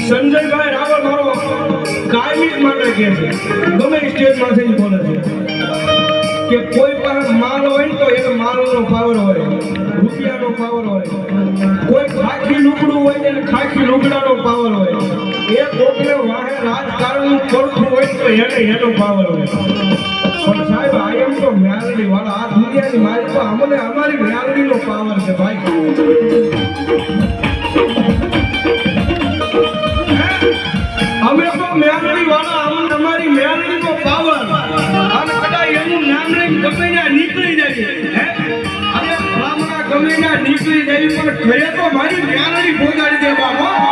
સંજયભાઈ રાવળ મારો કાયમી માટે કહે છે, ગમે સ્ટેજમાંથી બોલે છે કે કોઈ પાસે માલ હોય ને તો એને માલનો પાવર હોય, રૂપિયાનો પાવર હોય, કોઈ ખાખી લુગડું હોય ને ખાખી લુગડાનો પાવર હોય, એ કોકને વાહે રાજકારણનું પડખું હોય તો એને એનો પાવર હોય. પણ સાહેબ આ એમ તો મેલડી વાળા આ દુનિયાની મારી તો અમને અમારી મેલડીનો પાવર છે ભાઈ. અમે તો મેલડી વાળા અમને અમારી મેલડીનો પાવર અને કદાચ એનું નામ લઈને ગમે ત્યાં નીકળી જાય હે અરે બ્રાહ્મણા ગમે ત્યાં નીકળી જાય પણ ઘરે તો મારી મેલડી પહોંચાડી દે બાબા.